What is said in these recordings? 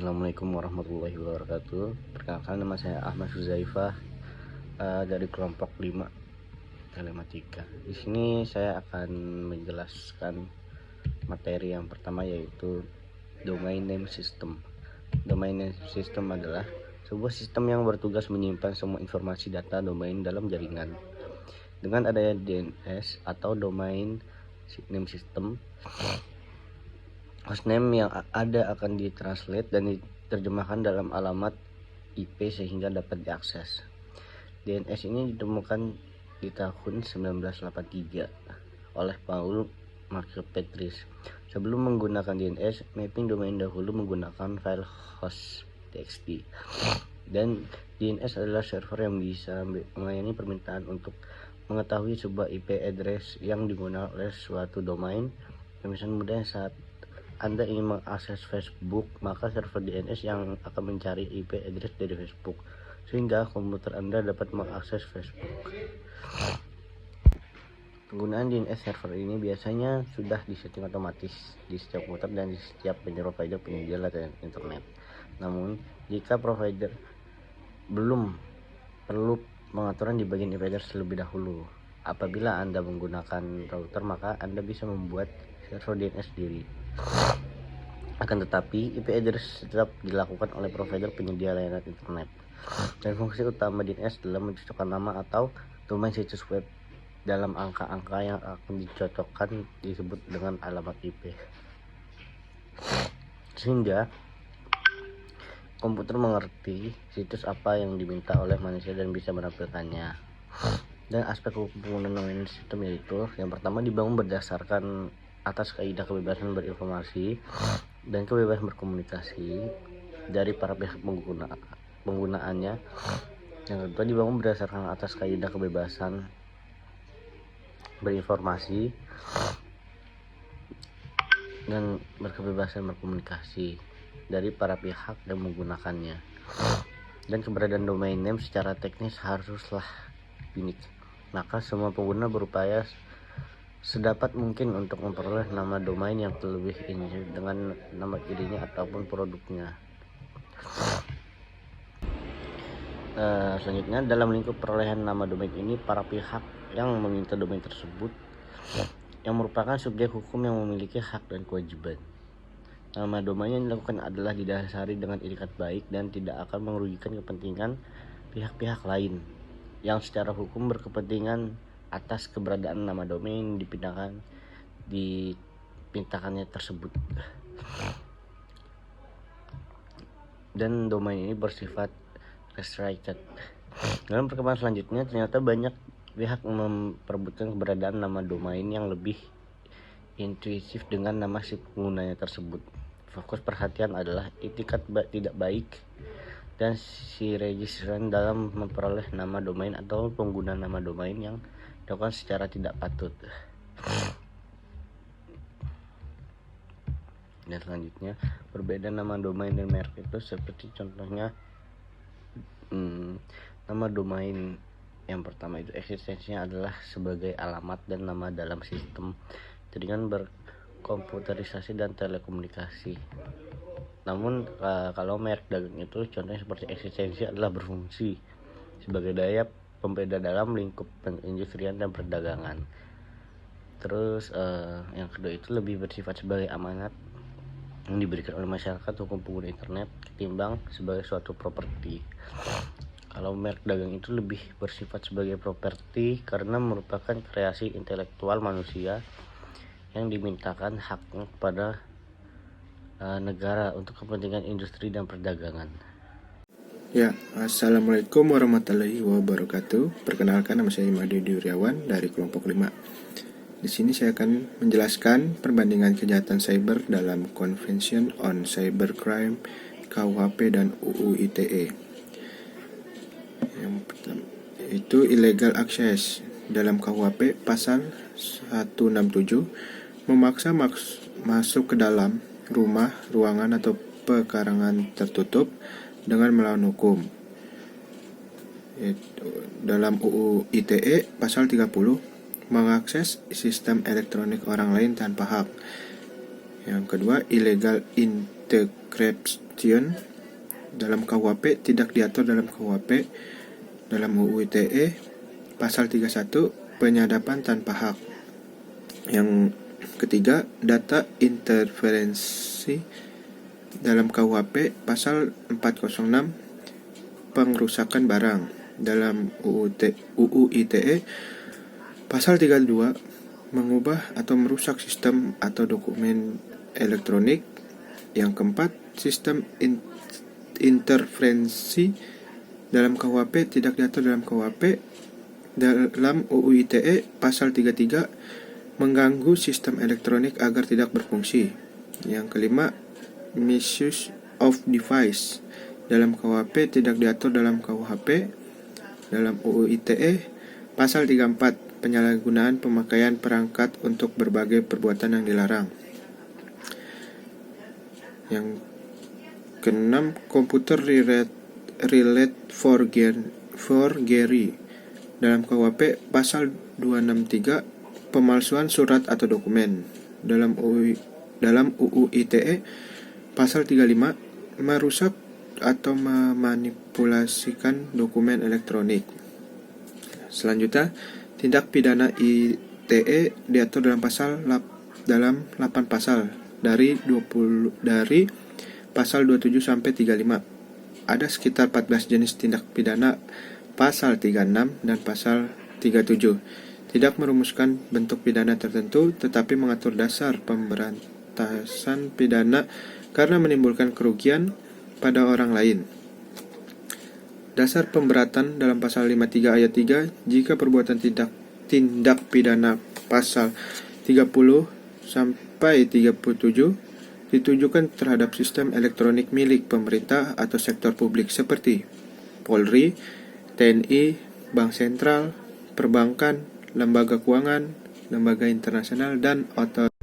Assalamualaikum warahmatullahi wabarakatuh. Perkenalkan, nama saya Ahmad Huzaifah dari kelompok 5 telematika. Di sini saya akan menjelaskan materi yang pertama, yaitu domain name system. Domain name system adalah sebuah sistem yang bertugas menyimpan semua informasi data domain dalam jaringan. Dengan adanya DNS atau domain name system, hostname yang ada akan ditranslate dan diterjemahkan dalam alamat IP sehingga dapat diakses. DNS ini ditemukan di tahun 1983 oleh Paul Marketplace. Sebelum menggunakan DNS, mapping domain dahulu menggunakan file host txt. Dan DNS adalah server yang bisa melayani permintaan untuk mengetahui sebuah IP address yang digunakan oleh suatu domain. Misalnya mudah, saat Anda ingin mengakses Facebook, maka server DNS yang akan mencari IP address dari Facebook, sehingga komputer Anda dapat mengakses Facebook. Penggunaan DNS server ini biasanya sudah disetting otomatis di setiap komputer dan di setiap provider penyedia layanan internet. Namun, jika provider belum, perlu pengaturan di bagian IP address terlebih dahulu. Apabila Anda menggunakan router, maka Anda bisa membuat server DNS sendiri. Akan tetapi, IP address tetap dilakukan oleh provider penyedia layanan internet. Dan fungsi utama DNS adalah mencocokkan nama atau domain situs web dalam angka-angka yang akan dicocokkan disebut dengan alamat IP, sehingga komputer mengerti situs apa yang diminta oleh manusia dan bisa menampilkannya. Dan aspek hukum penggunaan domain sistem yaitu, yang pertama, dibangun berdasarkan atas kaidah kebebasan berinformasi dan kebebasan berkomunikasi dari para pihak penggunaannya. Yang kedua, dibangun berdasarkan atas kaidah kebebasan berinformasi dan berkebebasan berkomunikasi dari para pihak yang menggunakannya. Dan keberadaan domain name secara teknis haruslah unik, maka semua pengguna berupaya sedapat mungkin untuk memperoleh nama domain yang terlebih ini dengan nama dirinya ataupun produknya. Selanjutnya, dalam lingkup perolehan nama domain ini, para pihak yang meminta domain tersebut yang merupakan subjek hukum yang memiliki hak dan kewajiban. Nama domain yang dilakukan adalah didasari dengan itikat baik dan tidak akan merugikan kepentingan pihak-pihak lain yang secara hukum berkepentingan atas keberadaan nama domain dipintakannya tersebut. Dan domain ini bersifat restricted. Dalam perkembangan selanjutnya, ternyata banyak pihak memperebutkan keberadaan nama domain yang lebih intuitif dengan nama si penggunanya tersebut. Fokus perhatian adalah itikat tidak baik dan si registran dalam memperoleh nama domain atau pengguna nama domain yang dilakukan secara tidak patut. Dan selanjutnya, perbedaan nama domain dan merek itu seperti contohnya, nama domain yang pertama itu eksistensinya adalah sebagai alamat dan nama dalam sistem jaringan berkomputerisasi dan telekomunikasi. Namun kalau merek dagang itu contohnya seperti eksistensi adalah berfungsi sebagai daya pembeda dalam lingkup perindustrian dan perdagangan. Terus yang kedua itu lebih bersifat sebagai amanat yang diberikan oleh masyarakat hukum pengguna internet ketimbang sebagai suatu properti. Kalau merek dagang itu lebih bersifat sebagai properti karena merupakan kreasi intelektual manusia yang dimintakan haknya kepada negara untuk kepentingan industri dan perdagangan. Ya, Assalamualaikum warahmatullahi wabarakatuh. Perkenalkan, nama saya Imadi Duriawan dari kelompok 5. Di sini saya akan menjelaskan perbandingan kejahatan cyber dalam Convention on Cybercrime, KUHP dan UU ITE. Yang pertama itu illegal access. Dalam KUHP pasal 167 memaksa masuk ke dalam rumah, ruangan atau pekarangan tertutup dengan melawan hukum. Dalam UU ITE pasal 30 mengakses sistem elektronik orang lain tanpa hak. Yang kedua, illegal encryption question dalam KUHP tidak diatur dalam KUHP. Dalam UU ITE pasal 31 penyadapan tanpa hak. Yang ketiga, data interferensi dalam KUHP pasal 406 pengrusakan barang. Dalam UU ITE pasal 32 mengubah atau merusak sistem atau dokumen elektronik. Yang keempat, sistem interferensi dalam KUHP tidak diatur dalam KUHP. Dalam UU ITE pasal 33 mengganggu sistem elektronik agar tidak berfungsi. Yang kelima, misuse of device dalam KUHP tidak diatur dalam KUHP. Dalam UU ITE pasal 34 penyalahgunaan pemakaian perangkat untuk berbagai perbuatan yang dilarang. Yang keenam, computer related forgery dalam KUHP pasal 263 pemalsuan surat atau dokumen. Dalam UU ITE pasal 35 merusak atau memanipulasikan dokumen elektronik. Selanjutnya, tindak pidana ITE diatur dalam 8 pasal dari pasal 27 sampai 35. Ada sekitar 14 jenis tindak pidana pasal 36 dan pasal 37. Tidak merumuskan bentuk pidana tertentu, tetapi mengatur dasar pemberantasan pidana karena menimbulkan kerugian pada orang lain. Dasar pemberatan dalam pasal 53 ayat 3, jika perbuatan tindak pidana pasal 30 sampai 37 ditujukan terhadap sistem elektronik milik pemerintah atau sektor publik seperti Polri, TNI, Bank Sentral, perbankan, lembaga keuangan, lembaga internasional, dan otoritas.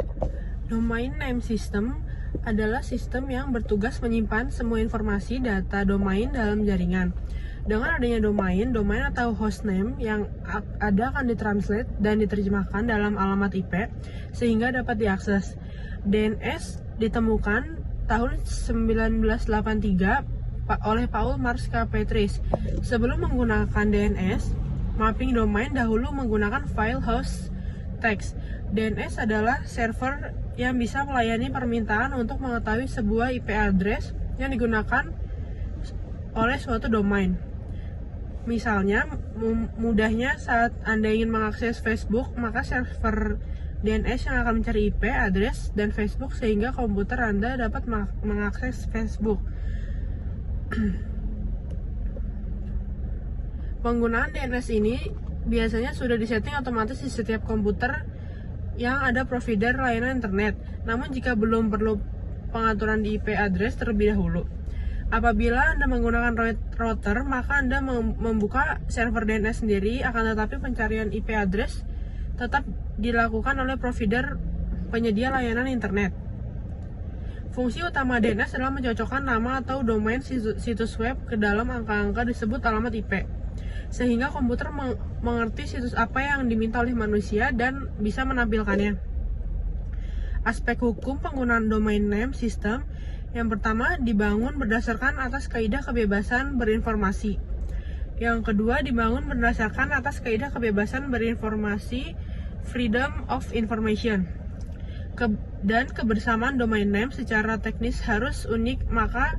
Domain name system adalah sistem yang bertugas menyimpan semua informasi data domain dalam jaringan. Dengan adanya domain atau hostname yang ada akan ditranslate dan diterjemahkan dalam alamat IP sehingga dapat diakses. DNS ditemukan tahun 1983 oleh Paul Marska-Petris. Sebelum menggunakan DNS, mapping domain dahulu menggunakan file host text. DNS adalah server yang bisa melayani permintaan untuk mengetahui sebuah IP address yang digunakan oleh suatu domain. Misalnya, mudahnya saat Anda ingin mengakses Facebook, maka server DNS yang akan mencari IP address dan Facebook sehingga komputer Anda dapat mengakses Facebook. Penggunaan DNS ini biasanya sudah disetting otomatis di setiap komputer yang ada provider layanan internet. Namun jika belum perlu pengaturan di IP address terlebih dahulu. Apabila Anda menggunakan router, maka Anda membuka server DNS sendiri, akan tetapi pencarian IP address tetap dilakukan oleh provider penyedia layanan internet. Fungsi utama DNS adalah mencocokkan nama atau domain situs web ke dalam angka-angka disebut alamat IP, sehingga komputer mengerti situs apa yang diminta oleh manusia dan bisa menampilkannya. Aspek hukum penggunaan domain name system yang pertama dibangun berdasarkan atas kaidah kebebasan berinformasi. Yang kedua dibangun berdasarkan atas kaidah kebebasan berinformasi, freedom of information. Dan kebersamaan domain name secara teknis harus unik, maka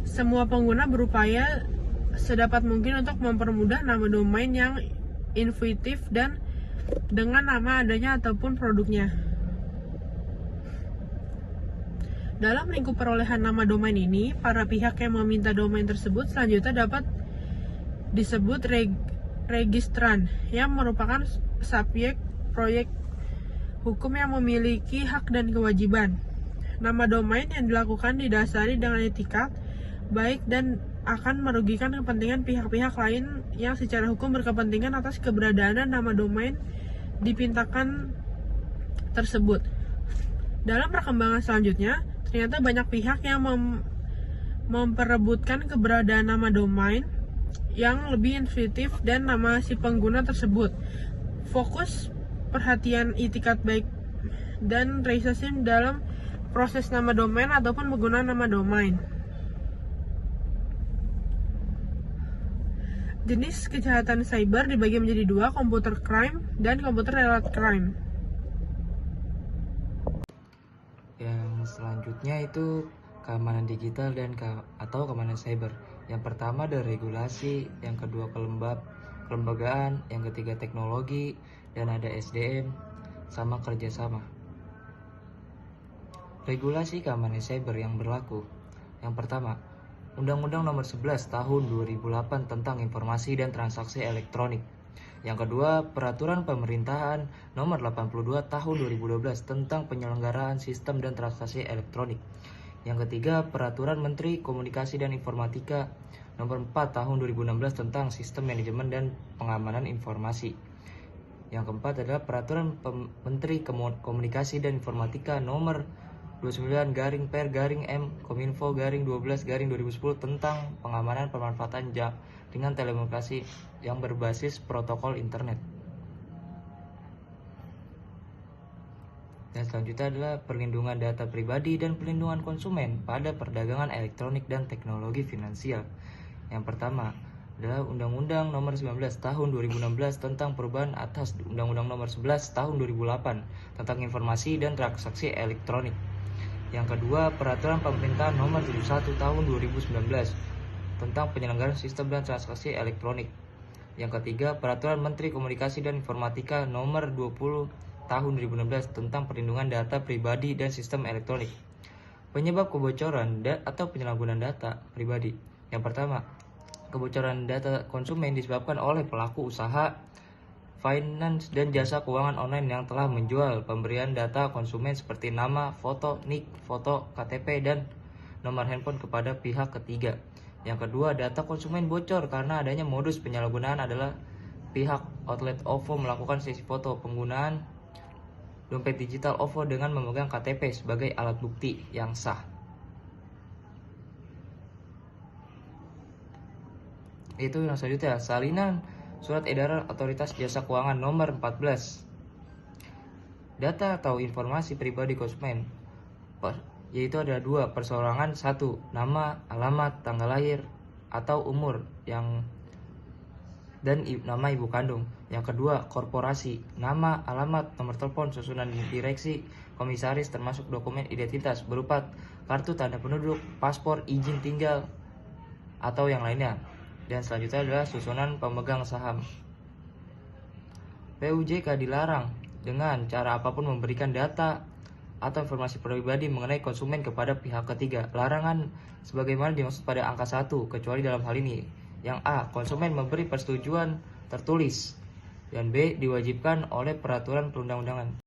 semua pengguna berupaya sedapat mungkin untuk mempermudah nama domain yang intuitif dan dengan nama adanya ataupun produknya. Dalam lingkup perolehan nama domain ini, para pihak yang meminta domain tersebut selanjutnya dapat disebut registran, yang merupakan subjek proyek hukum yang memiliki hak dan kewajiban. Nama domain yang dilakukan didasari dengan etika baik dan akan merugikan kepentingan pihak-pihak lain yang secara hukum berkepentingan atas keberadaan nama domain dipintakan tersebut. Dalam perkembangan selanjutnya, ternyata banyak pihak yang memperebutkan keberadaan nama domain yang lebih intuitif dan nama si pengguna tersebut. Fokus perhatian itikat baik dan racism dalam proses nama domain ataupun penggunaan nama domain. Jenis kejahatan cyber dibagi menjadi dua, computer crime dan computer related crime. Yang selanjutnya itu keamanan digital dan atau keamanan cyber. Yang pertama ada regulasi, yang kedua kelembagaan, yang ketiga teknologi, dan ada SDM sama kerjasama. Regulasi keamanan cyber yang berlaku. Yang pertama, Undang-Undang Nomor 11 Tahun 2008 tentang Informasi dan Transaksi Elektronik. Yang kedua, Peraturan Pemerintahan Nomor 82 Tahun 2012 tentang Penyelenggaraan Sistem dan Transaksi Elektronik. Yang ketiga, Peraturan Menteri Komunikasi dan Informatika Nomor 4 Tahun 2016 tentang Sistem Manajemen dan Pengamanan Informasi. Yang keempat adalah Peraturan Menteri Komunikasi dan Informatika Nomor 29/Per/M Kominfo/12/2010 tentang pengamanan pemanfaatan jaringan telekomunikasi yang berbasis protokol internet. Dan selanjutnya adalah perlindungan data pribadi dan perlindungan konsumen pada perdagangan elektronik dan teknologi finansial. Yang pertama adalah Undang-Undang Nomor 19 Tahun 2016 tentang perubahan atas Undang-Undang Nomor 11 Tahun 2008 tentang informasi dan transaksi elektronik. Yang kedua, Peraturan Pemerintahan Nomor 71 Tahun 2019 tentang penyelenggaraan sistem dan transaksi elektronik. Yang ketiga, Peraturan Menteri Komunikasi dan Informatika Nomor 20 Tahun 2016 tentang perlindungan data pribadi dan sistem elektronik. Penyebab kebocoran atau penyalahgunaan data pribadi. Yang pertama, kebocoran data konsumen disebabkan oleh pelaku usaha finance dan jasa keuangan online yang telah menjual pemberian data konsumen seperti nama, foto, NIK, foto, KTP, dan nomor handphone kepada pihak ketiga. Yang kedua, data konsumen bocor karena adanya modus penyalahgunaan adalah pihak outlet OVO melakukan sesi foto penggunaan dompet digital OVO dengan memegang KTP sebagai alat bukti yang sah. Itu yang selanjutnya, salinan Surat Edaran Otoritas Jasa Keuangan Nomor 14. Data atau informasi pribadi konsumen, yaitu ada dua, perseorangan, satu, nama, alamat, tanggal lahir, atau umur, dan nama ibu kandung. Yang kedua, korporasi, nama, alamat, nomor telepon, susunan direksi, komisaris, termasuk dokumen identitas berupa kartu tanda penduduk, paspor, izin tinggal, atau yang lainnya. Dan selanjutnya adalah susunan pemegang saham. PUJK dilarang dengan cara apapun memberikan data atau informasi pribadi mengenai konsumen kepada pihak ketiga. Larangan sebagaimana dimaksud pada angka 1, kecuali dalam hal ini. Yang A, konsumen memberi persetujuan tertulis, dan B, diwajibkan oleh peraturan perundang-undangan.